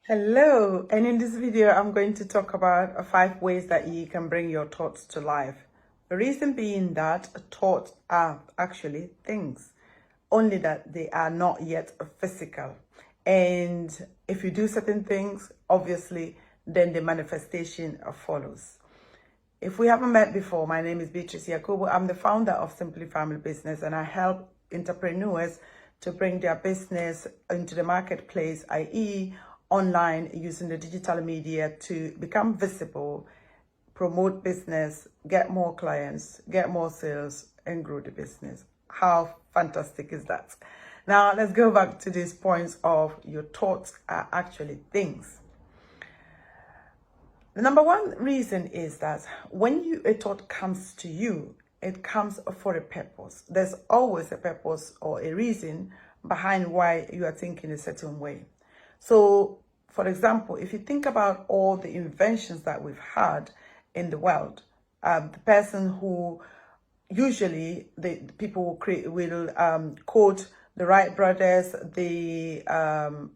Hello, and in this video I'm going to talk about 5 ways that you can bring your thoughts to life. The reason being that thoughts are actually things, only that they are not yet physical. And if you do certain things, obviously, then the manifestation follows. If we haven't met before, my name is Beatrice Yakubu. I'm the founder of Simply Family Business, and I help entrepreneurs to bring their business into the marketplace, i.e., online, using the digital media to become visible, promote business, get more clients, get more sales, and grow the business. How fantastic is that? Now, let's go back to these points of your thoughts are actually things. The number one reason is that when a thought comes to you, it comes for a purpose. There's always a purpose or a reason behind why you are thinking a certain way. So, for example, if you think about all the inventions that we've had in the world, the person who usually the people will quote the Wright brothers, the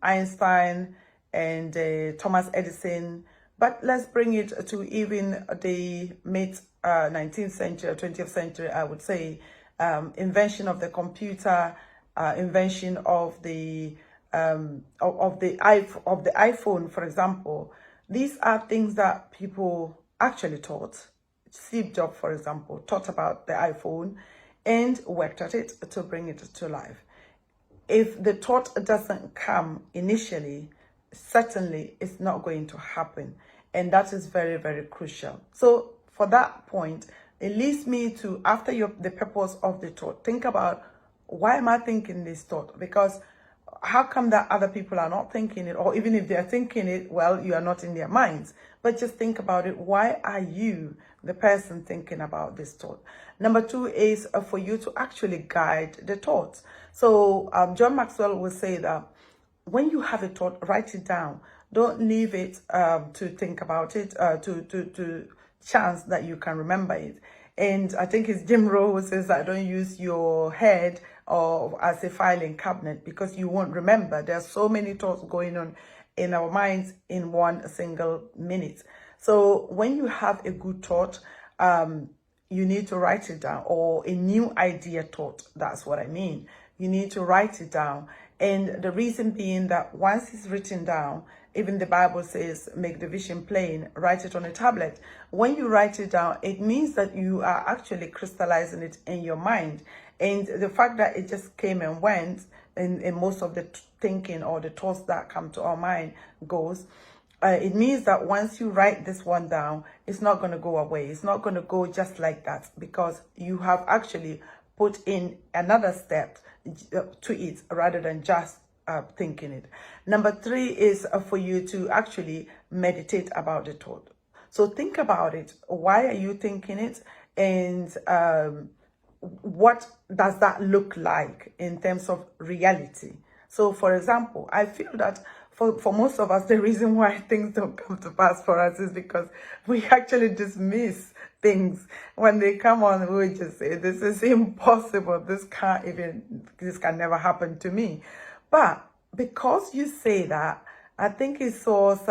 Einstein, and Thomas Edison. But let's bring it to even the mid 19th century or 20th century, I would say, invention of the computer, invention of the iPhone, for example. These are things that people actually taught. Steve Jobs, for example, thought about the iPhone and worked at it to bring it to life. If the thought doesn't come initially, certainly it's not going to happen. And that is very, very crucial. So for that point, it leads me to, after the purpose of the thought, think about, why am I thinking this thought? Because how come that other people are not thinking it? Or even if they're thinking it, well, you are not in their minds. But just think about it. Why are you the person thinking about this thought? Number two is for you to actually guide the thoughts. So John Maxwell will say that when you have a thought, write it down. Don't leave it to think about it, to chance that you can remember it. And I think it's Jim Rohn who says that don't use your head or as a filing cabinet, because you won't remember. There are so many thoughts going on in our minds in one single minute. So when you have a good thought, you need to write it down, or a new idea thought. That's what I mean. You need to write it down. And the reason being that once it's written down, even the Bible says, make the vision plain, write it on a tablet. When you write it down, it means that you are actually crystallizing it in your mind. And the fact that it just came and went, in most of the thinking or the thoughts that come to our mind goes, it means that once you write this one down, it's not going to go away. It's not going to go just like that, because you have actually put in another step to it rather than just thinking it. Number three is for you to actually meditate about the thought. So think about it. Why are you thinking it? And what does that look like in terms of reality? So, for example, I feel that for most of us, the reason why things don't come to pass for us is because we actually dismiss things. When they come on, we just say, this is impossible. This can never happen to me. But because you say that, I think it was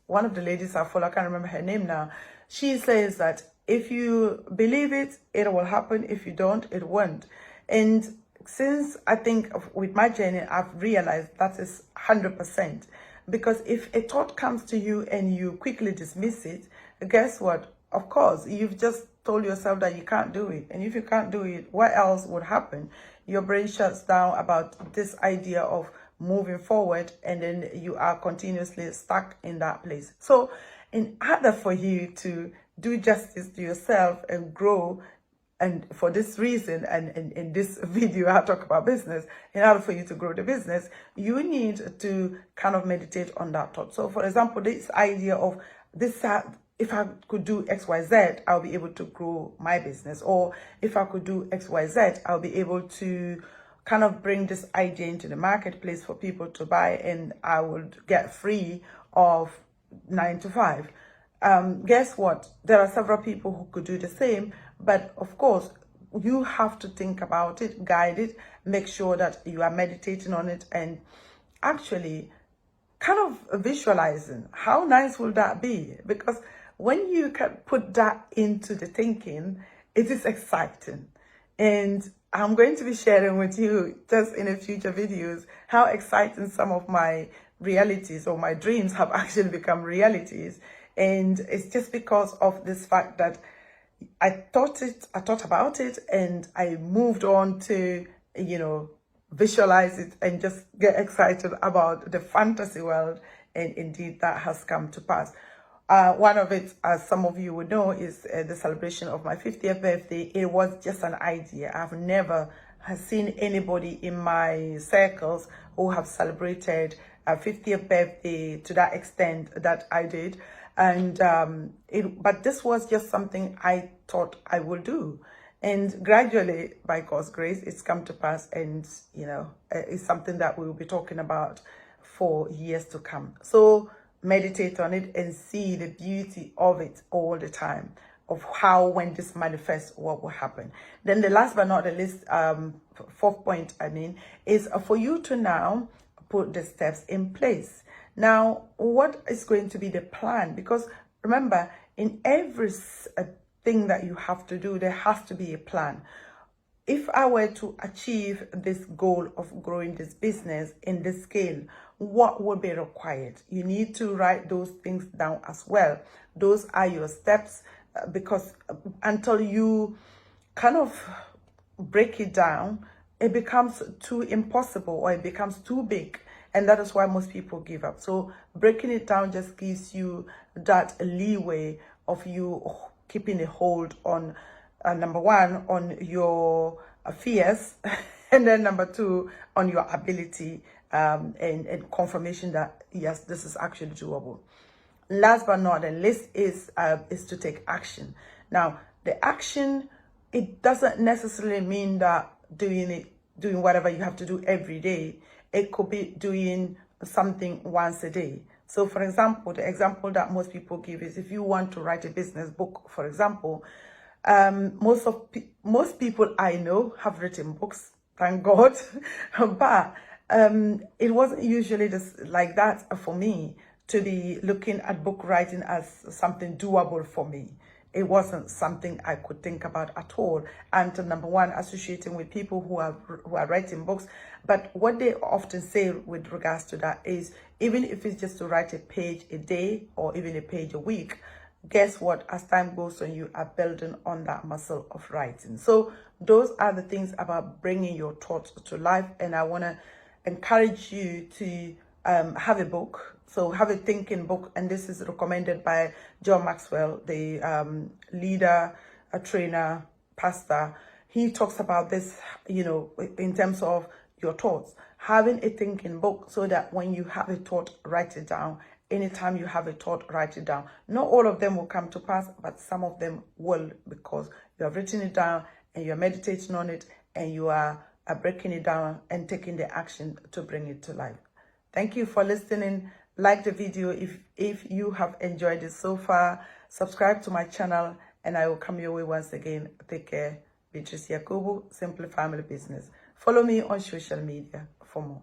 one of the ladies I follow, I can't remember her name now. She says that if you believe it, it will happen. If you don't, it won't. And since I think with my journey, I've realized that is 100%. Because if a thought comes to you and you quickly dismiss it, guess what? Of course, you've just told yourself that you can't do it. And if you can't do it, what else would happen? Your brain shuts down about this idea of moving forward, and then you are continuously stuck in that place. So in order for you to do justice to yourself and grow, and for this reason, and in this video, I talk about business, in order for you to grow the business, you need to kind of meditate on that thought. So for example, this idea of this, if I could do X, Y, Z, I'll be able to grow my business. Or if I could do X, Y, Z, I'll be able to kind of bring this idea into the marketplace for people to buy, and I would get free of 9 to 5. Guess what? There are several people who could do the same, but of course, you have to think about it, guide it, make sure that you are meditating on it, and actually kind of visualizing how nice will that be, because when you can put that into the thinking, it is exciting. And I'm going to be sharing with you just in a future videos how exciting some of my realities or my dreams have actually become realities. And it's just because of this fact that I thought about it, and I moved on to, visualize it and just get excited about the fantasy world. And indeed, that has come to pass. One of it, as some of you would know, is the celebration of my 50th birthday. It was just an idea. I've never seen anybody in my circles who have celebrated a 50th birthday to that extent that I did. And but this was just something I thought I would do. And gradually, by God's grace, it's come to pass. And, it's something that we will be talking about for years to come. So meditate on it and see the beauty of it all the time, of how when this manifests, what will happen. Then the last but not the least, fourth point, is for you to now put the steps in place. Now, what is going to be the plan? Because remember, in every thing that you have to do, there has to be a plan. If I were to achieve this goal of growing this business in this scale, what would be required? You need to write those things down as well. Those are your steps, because until you kind of break it down, it becomes too impossible, or it becomes too big. And that is why most people give up. So breaking it down just gives you that leeway of you keeping a hold on, number one, on your fears, and then number two, on your ability, and confirmation that, yes, this is actually doable. Last but not the least is to take action. Now, the action, it doesn't necessarily mean that doing whatever you have to do every day. It could be doing something once a day. So, for example, the example that most people give is if you want to write a business book, for example, most people I know have written books, thank God, but it wasn't usually like that for me, to be looking at book writing as something doable for me. It wasn't something I could think about at all. And number one, associating with people who are writing books. But what they often say with regards to that is, even if it's just to write a page a day or even a page a week, guess what? As time goes on, you are building on that muscle of writing. So those are the things about bringing your thoughts to life. And I want to encourage you to have a book. So have a thinking book, and this is recommended by John Maxwell, the leader, a trainer, pastor. He talks about this, in terms of your thoughts. Having a thinking book, so that when you have a thought, write it down. Anytime you have a thought, write it down. Not all of them will come to pass, but some of them will, because you have written it down and you're meditating on it, and you are breaking it down and taking the action to bring it to life. Thank you for listening. Like the video if you have enjoyed it so far. Subscribe to my channel, and I will come your way once again. Take care. Beatrice Yakubu, Simple Family Business. Follow me on social media for more.